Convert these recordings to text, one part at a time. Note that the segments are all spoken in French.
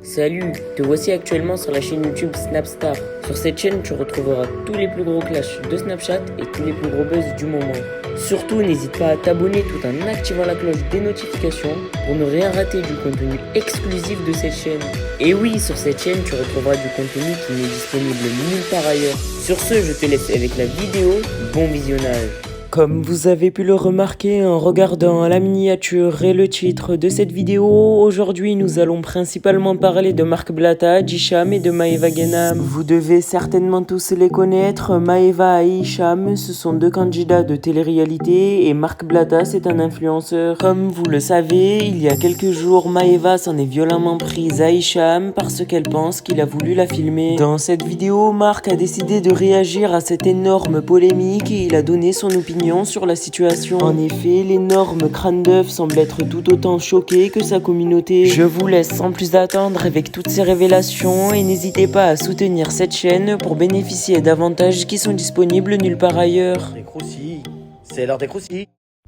Salut, te voici actuellement sur la chaîne YouTube Snapstar. Sur cette chaîne, tu retrouveras tous les plus gros clashs de Snapchat et tous les plus gros buzz du moment. Surtout, n'hésite pas à t'abonner tout en activant la cloche des notifications pour ne rien rater du contenu exclusif de cette chaîne. Et oui, sur cette chaîne, tu retrouveras du contenu qui n'est disponible nulle part ailleurs. Sur ce, je te laisse avec la vidéo. Bon visionnage. Comme vous avez pu le remarquer en regardant la miniature et le titre de cette vidéo, aujourd'hui nous allons principalement parler de Marc Blatta, d'Hicham et de Maeva Genam. Vous devez certainement tous les connaître, Maeva et Hicham, ce sont deux candidats de télé-réalité et Marc Blatta c'est un influenceur. Comme vous le savez, il y a quelques jours, Maeva s'en est violemment prise à Hicham parce qu'elle pense qu'il a voulu la filmer. Dans cette vidéo, Marc a décidé de réagir à cette énorme polémique et il a donné son opinion sur la situation. En effet, l'énorme crâne d'œuf semble être tout autant choqué que sa communauté. Je vous laisse sans plus attendre avec toutes ces révélations et n'hésitez pas à soutenir cette chaîne pour bénéficier d'avantages qui sont disponibles nulle part ailleurs. Des croustilles, c'est l'heure des croustilles.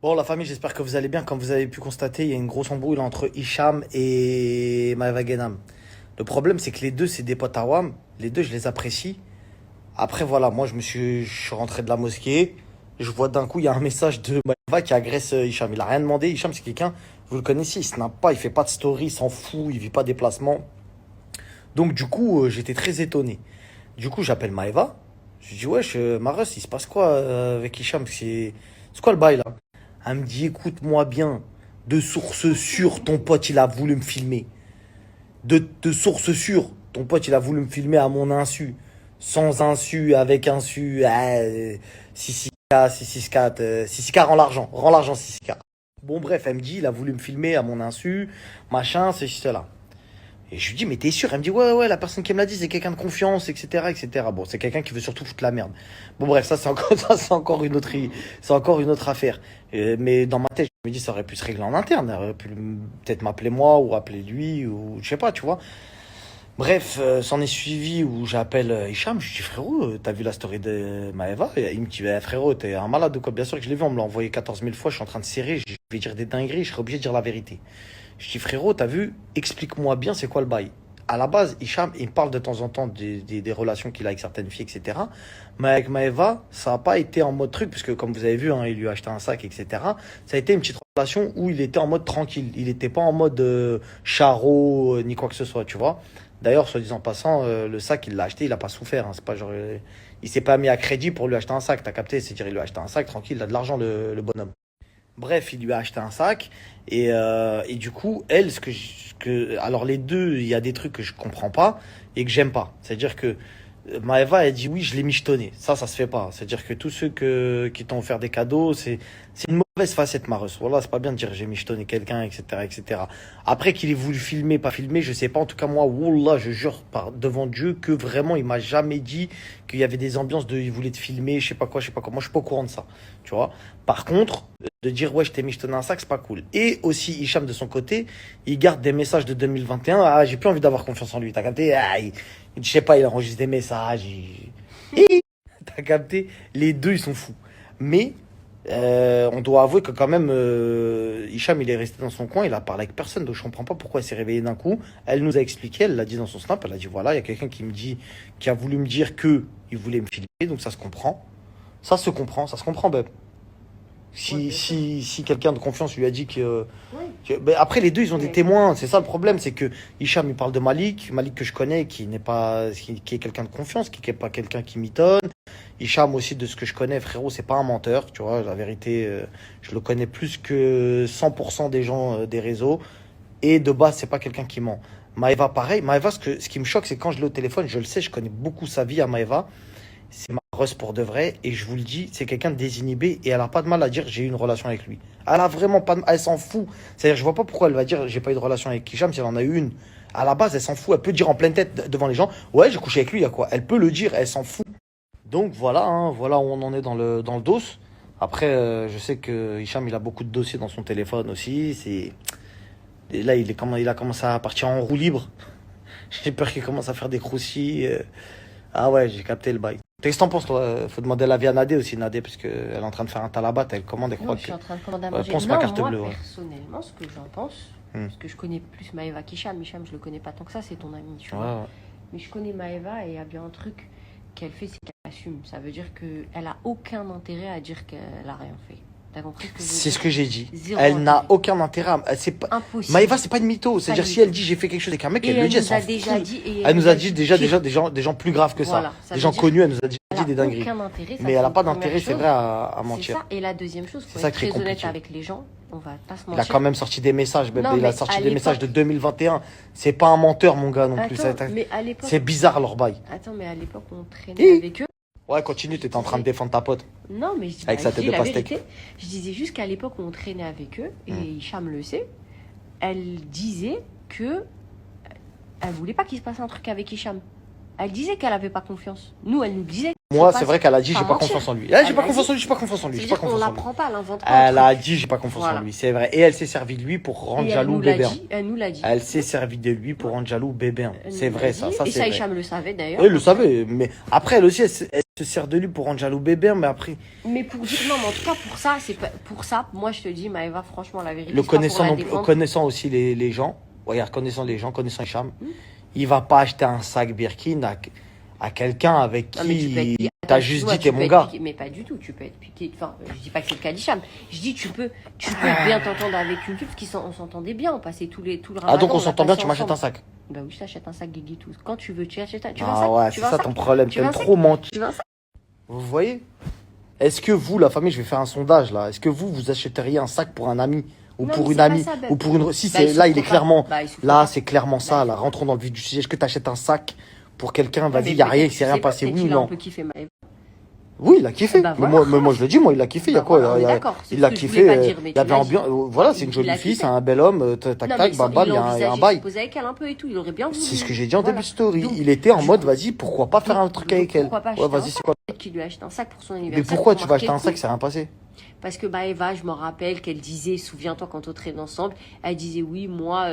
Bon la famille, j'espère que vous allez bien. Comme vous avez pu constater, il y a une grosse embrouille entre Hicham et Maeva Genam. Le problème c'est que les deux c'est des potes à Wam. Les deux je les apprécie. Après voilà, moi je suis rentré de la mosquée. Je vois d'un coup, il y a un message de Maeva qui agresse Hicham. Il a rien demandé. Hicham, c'est quelqu'un, vous le connaissez, il snap pas, il fait pas de story, il s'en fout, il vit pas des placements. Donc, du coup, j'étais très étonné. Du coup, j'appelle Maeva. Je lui dis, wesh, Maros, il se passe quoi avec Hicham? C'est quoi le bail là? Elle me dit, écoute-moi bien, de source sûre, ton pote, il a voulu me filmer. De source sûre, ton pote, il a voulu me filmer à mon insu. Sans insu, avec insu. 6K, 664, 6K, rends l'argent 6K. Bon bref, elle me dit, il a voulu me filmer à mon insu, machin, ceci, cela. Et je lui dis, mais t'es sûr? Elle me dit, ouais, la personne qui me l'a dit, c'est quelqu'un de confiance, etc., etc. Bon, c'est quelqu'un qui veut surtout foutre la merde. Bon bref, ça c'est encore une autre affaire. Mais dans ma tête, je me dis, ça aurait pu se régler en interne. Elle aurait pu peut-être m'appeler moi, ou appeler lui, ou je sais pas, tu vois. Bref, s'en est suivi où j'appelle Hicham, je lui dis frérot, t'as vu la story de Maeva? Et il me dit frérot, t'es un malade ou quoi? Bien sûr que je l'ai vu, on me l'a envoyé 14 000 fois, je suis en train de serrer, je vais dire des dingueries, je serai obligé de dire la vérité. Je dis frérot, t'as vu? Explique-moi bien c'est quoi le bail. À la base, Hicham, il me parle de temps en temps des relations qu'il a avec certaines filles, etc. Mais avec Maeva, ça n'a pas été en mode truc, parce que comme vous avez vu, hein, il lui a acheté un sac, etc. Ça a été une petite relation où il était en mode tranquille. Il n'était pas en mode charo, ni quoi que ce soit, tu vois. D'ailleurs, soit disant passant, le sac, il l'a acheté, il a pas souffert. Hein. C'est pas genre, il s'est pas mis à crédit pour lui acheter un sac. T'as capté? C'est-à-dire, il lui a acheté un sac, tranquille, il a de l'argent, le bonhomme. Bref, il lui a acheté un sac. Et du coup, elle, alors les deux, il y a des trucs que je comprends pas et que j'aime pas. C'est-à-dire que Maeva, elle dit oui, je l'ai michetonné. Ça se fait pas. C'est-à-dire que tous ceux qui t'ont offert des cadeaux, c'est une mauvaise facette, Mareus. Voilà, c'est pas bien de dire j'ai michetonné quelqu'un, etc., etc. Après qu'il ait voulu filmer, pas filmer, je sais pas. En tout cas, moi, wallah, je jure devant Dieu que vraiment, il m'a jamais dit qu'il y avait des ambiances de il voulait te filmer, je sais pas quoi, je sais pas quoi. Moi, je suis pas au courant de ça. Tu vois. Par contre, de dire ouais, je t'ai michetonné un sac, c'est pas cool. Et aussi, Hicham, de son côté, il garde des messages de 2021. Ah, j'ai plus envie d'avoir confiance en lui. T'as capté? Ah, je sais pas, il enregistre des messages. T'as capté? Les deux, ils sont fous. Mais on doit avouer que quand même, Hicham, il est resté dans son coin, il a parlé avec personne. Donc je comprends pas pourquoi elle s'est réveillée d'un coup. Elle nous a expliqué, elle l'a dit dans son snap. Elle a dit voilà, il y a quelqu'un qui a voulu me dire que il voulait me filmer. Donc ça se comprend. Ça se comprend, Beb. Si quelqu'un de confiance lui a dit que. Ben, après, les deux, ils ont des témoins. C'est ça le problème. C'est que Hicham, il parle de Malik que je connais, qui n'est pas. Qui est quelqu'un de confiance, qui n'est pas quelqu'un qui mitonne. Hicham aussi, de ce que je connais, frérot, c'est pas un menteur. Tu vois, la vérité, je le connais plus que 100% des gens des réseaux. Et de base, c'est pas quelqu'un qui ment. Maeva, pareil. Maeva, ce qui me choque, c'est quand je l'ai au téléphone, je le sais, je connais beaucoup sa vie à Maeva. C'est ma Russ pour de vrai, et je vous le dis, c'est quelqu'un de désinhibé, et elle a pas de mal à dire j'ai eu une relation avec lui. Elle a vraiment pas de... Elle s'en fout. C'est-à-dire, je vois pas pourquoi elle va dire j'ai pas eu de relation avec Hicham si elle en a eu une. À la base, elle s'en fout. Elle peut dire en pleine tête devant les gens ouais, j'ai couché avec lui, il y a quoi? Elle peut le dire, elle s'en fout. Donc voilà, hein, voilà où on en est dans le dos. Après, je sais que Hicham, il a beaucoup de dossiers dans son téléphone aussi. Et là, il a commencé à partir en roue libre. J'ai peur qu'il commence à faire des croustilles. Ah ouais, j'ai capté le bail. Qu'est-ce que t'en penses, toi? Faut demander l'avis à Nadé aussi, Nadé, parce qu'elle est en train de faire un talabat, elle commande, elle croit Non, je que. suis en train de commander à Ouais, manger. pense Non, ma carte moi, bleue, ouais. personnellement, ce que j'en pense, parce que je connais plus Maëva qu'Hicham. Hicham, je le connais pas tant que ça, c'est ton ami, tu vois. Ouais. Mais je connais Maëva et il y a bien un truc qu'elle fait, c'est qu'elle assume. Ça veut dire qu'elle a aucun intérêt à dire qu'elle a rien fait. T'as compris ce que je veux C'est dire? ce que j'ai dit. Zéro Elle n'a intérêt. aucun intérêt. C'est pas... Impossible. Maëva, c'est pas une mytho. C'est-à-dire, Pas si une elle dit j'ai fait quelque chose avec un mec, Et elle le dit, elle nous s'en a fout. déjà dit. Et Elle nous a dit pire. déjà des gens plus graves que ça. Voilà, ça Des veut gens dire connus, elle nous a dit Elle a des dingueries. aucun intérêt. ça, Mais elle c'est n'a pas une première d'intérêt, c'est chose. vrai, à C'est mentir. ça. Et la deuxième chose, C'est faut ça être qui est très honnête compliqué. avec les gens. On va pas se Il a mentir. quand même sorti des messages, bébé. Non, Il a mais sorti à des messages de l'époque- 2021. C'est pas un menteur, mon gars, non plus. Attends, mais à l'époque. C'est bizarre, leur bail. Attends, mais à l'époque, on traînait Hi. avec eux. Ouais, continue, t'étais en train de défendre ta pote. Non, mais je dis, Avec sa je tête dis de la pastèque. vérité. Je disais juste qu'à l'époque où on traînait avec eux, et Hicham le sait, elle disait que elle voulait pas qu'il se passe un truc avec Hicham. Elle disait qu'elle avait pas confiance. Nous, elle nous disait. Moi, faut c'est pas vrai qu'elle a dit pas j'ai pas mentir. confiance en lui. Elle J'ai pas a confiance dit- en lui, j'ai pas confiance en lui, j'ai pas C'est-à-dire qu'on confiance en lui. l'apprend pas, elle invente pas. Elle a dit j'ai pas confiance Voilà. en lui, c'est vrai. Et elle s'est servie de lui pour rendre Et elle jaloux nous l'a bébé. dit. Elle nous l'a dit. Elle s'est servie de lui pour rendre jaloux bébé. Elle C'est nous vrai, l'a ça. dit. Ça, Et c'est ça, vrai. Hicham le savait d'ailleurs. Elle le savait, mais après, elle aussi, elle se sert de lui pour rendre jaloux bébé, mais après, Mais pour dire non, mais en tout cas pour ça, c'est pas pour ça. Moi, je te dis, Maëva, franchement, la vérité. le c'est pas pour connaissant, la non plus- défendre. connaissant aussi les gens, regarde, connaissant les gens, connaissant Hicham, il va pas acheter un sac Birkin à quelqu'un avec Non, mais tu peux être qui piqué. t'as Attends, juste excuse-moi, dit tu t'es peux mon être gars. piqué, mais pas du tout, tu peux être piqué. Enfin, je dis pas que c'est le cas d'Hicham. Je dis tu peux bien t'entendre avec une fille parce qu'on s'entendait bien, on passait tout le Ah ramadan. donc on l'a s'entend bien, passé tu m'achètes un ensemble. sac. Bah oui, je t'achète un sac Guigui tout. Quand tu veux, tu achètes un. Tu veux un sac Ah ouais, Tu c'est veux un ça sac ton problème, Tu veux t'aimes un sac trop mentir. Tu veux un sac Vous voyez? Est-ce que vous, la famille, je vais faire un sondage là, est-ce que vous achèteriez un sac pour un ami ou Non, pour mais une c'est amie pas ça, Ben. ou pour une... Si Bah, c'est il là, il souffre est pas. clairement... Bah, il souffre Là, pas. c'est clairement ça, Bah, là, il rentrons dans le vif du sujet. Est-ce que tu achètes un sac pour quelqu'un, mais vas-y, il y a rien, il peut-être, s'est rien tu sais, passé, peut-être oui ou qu'il a un non? peu kiffé Maëva. Oui, il a kiffé. Bah, Mais voilà. moi, je le dis, moi, il a kiffé. Il y a Bah, quoi? voilà, on est Il a- d'accord, c'est Il ce a que je kiffé. voulais pas dire, mais Il y tu avait l'as ambiance. dit. Voilà, c'est une Il jolie a fille, kiffé. c'est un bel homme. Tac, Non, mais tac, bam, il y a un bail. poser avec elle un peu et tout. Il aurait bien voulu. C'est ce que j'ai dit en Voilà. début de story. Donc, Il était en du mode, coup- vas-y, pourquoi pas faire un truc donc, avec elle? pourquoi pas Ouais, acheter un vas-y, sac c'est quoi? Peut-être qu'il lui achète un sac pour son Mais anniversaire. pourquoi pour tu vas acheter marquer un le sac, coup. c'est rien passé? Parce que Maëva, je me rappelle qu'elle disait, souviens-toi quand on traînait ensemble, elle disait oui, moi,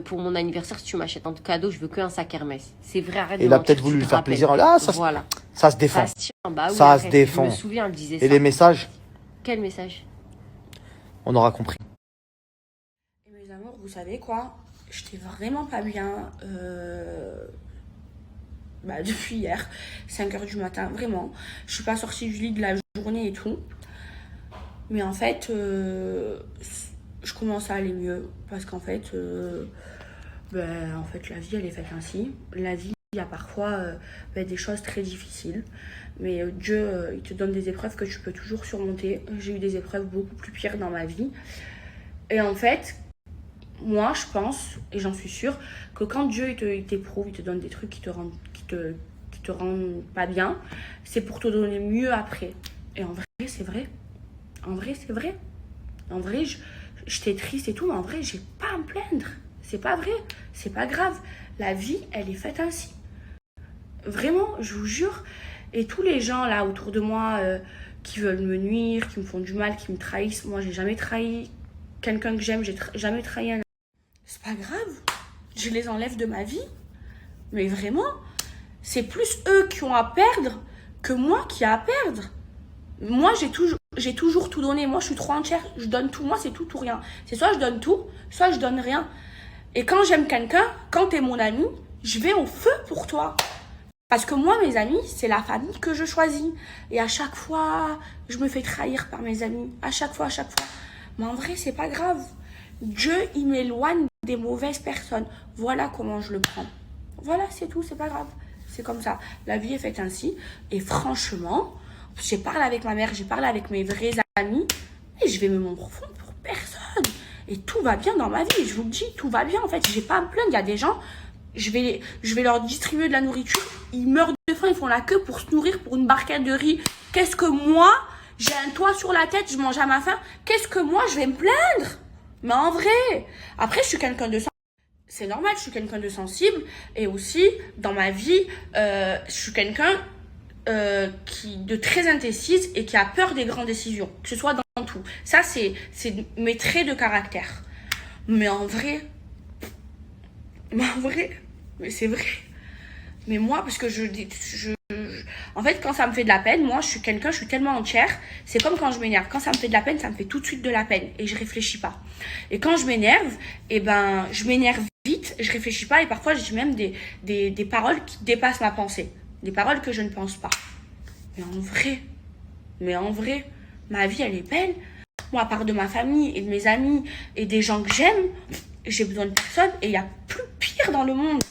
pour mon anniversaire, si tu m'achètes un cadeau, je veux qu'un sac Hermès. C'est vrai, arrête de Il a mentir, peut-être tu voulu te lui faire rappelles. plaisir. Ah, Voilà. ça se défend. Ça se tient, bah oui, Ça arrête. se défend. Je me souviens, elle disait Et ça. les messages, Quel message? on aura compris. Et mes amours, vous savez quoi? J'étais vraiment pas bien depuis hier, 5h du matin, vraiment. Je suis pas sortie du lit de la journée et tout. Mais en fait, je commence à aller mieux. Parce qu'en fait, la vie, elle est faite ainsi. La vie, il y a parfois des choses très difficiles. Mais Dieu, il te donne des épreuves que tu peux toujours surmonter. J'ai eu des épreuves beaucoup plus pires dans ma vie. Et en fait, moi, je pense, et j'en suis sûre, que quand Dieu il t'éprouve, il te donne des trucs qui te rendent pas bien, c'est pour te donner mieux après. Et en vrai, c'est vrai. En vrai, c'est vrai. En vrai, j'étais triste et tout, mais en vrai, j'ai pas à me plaindre. C'est pas vrai. C'est pas grave. La vie, elle est faite ainsi. Vraiment, je vous jure. Et tous les gens là autour de moi qui veulent me nuire, qui me font du mal, qui me trahissent, moi, j'ai jamais trahi quelqu'un que j'aime, j'ai jamais trahi un... C'est pas grave. Je les enlève de ma vie. Mais vraiment, c'est plus eux qui ont à perdre que moi qui a à perdre. Moi, j'ai toujours tout donné. Moi, je suis trop entière. Je donne tout. Moi, c'est tout ou rien. C'est soit je donne tout, soit je donne rien. Et quand j'aime quelqu'un, quand t'es mon ami, je vais au feu pour toi. Parce que moi, mes amis, c'est la famille que je choisis. Et à chaque fois, je me fais trahir par mes amis. À chaque fois. Mais en vrai, c'est pas grave. Dieu, il m'éloigne des mauvaises personnes. Voilà comment je le prends. Voilà, c'est tout, c'est pas grave. C'est comme ça. La vie est faite ainsi. Et franchement, j'ai parlé avec ma mère, j'ai parlé avec mes vrais amis. Et je vais me morfondre pour personne. Et tout va bien dans ma vie. Je vous le dis, tout va bien. En fait, j'ai pas à me plaindre. Il y a des gens, je vais leur distribuer de la nourriture. Ils meurent de faim, ils font la queue pour se nourrir pour une barquette de riz. Qu'est-ce que moi, j'ai un toit sur la tête, je mange à ma faim. Qu'est-ce que moi, je vais me plaindre? Mais en vrai, après, je suis quelqu'un de sensible. C'est normal, je suis quelqu'un de sensible. Et aussi, dans ma vie, je suis quelqu'un de très indécise et qui a peur des grandes décisions. Que ce soit dans tout. Ça, c'est mes traits de caractère. Mais en vrai, mais c'est vrai. Mais moi, parce que En fait, quand ça me fait de la peine, moi, je suis tellement entière. C'est comme quand je m'énerve. Quand ça me fait de la peine, ça me fait tout de suite de la peine. Et je réfléchis pas. Et quand je m'énerve, je m'énerve vite, je réfléchis pas. Et parfois, je dis même des paroles qui dépassent ma pensée. Des paroles que je ne pense pas. Mais en vrai, ma vie, elle est belle. Moi, à part de ma famille et de mes amis et des gens que j'aime, j'ai besoin de personne. Et il y a plus pire dans le monde.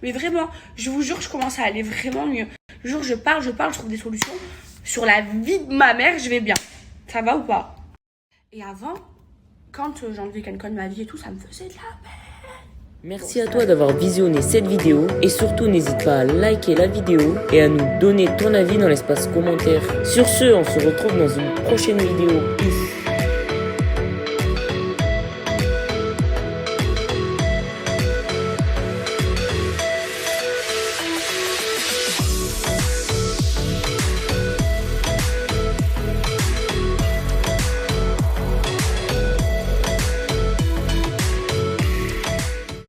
Mais vraiment, je vous jure, je commence à aller vraiment mieux. Le jour, je parle, je trouve des solutions. Sur la vie de ma mère, je vais bien. Ça va ou pas? Et avant, quand j'enlevais quelqu'un de ma vie et tout, ça me faisait de la peine. Merci à toi d'avoir visionné cette vidéo et surtout n'hésite pas à liker la vidéo et à nous donner ton avis dans l'espace commentaire. Sur ce, on se retrouve dans une prochaine vidéo. Peace.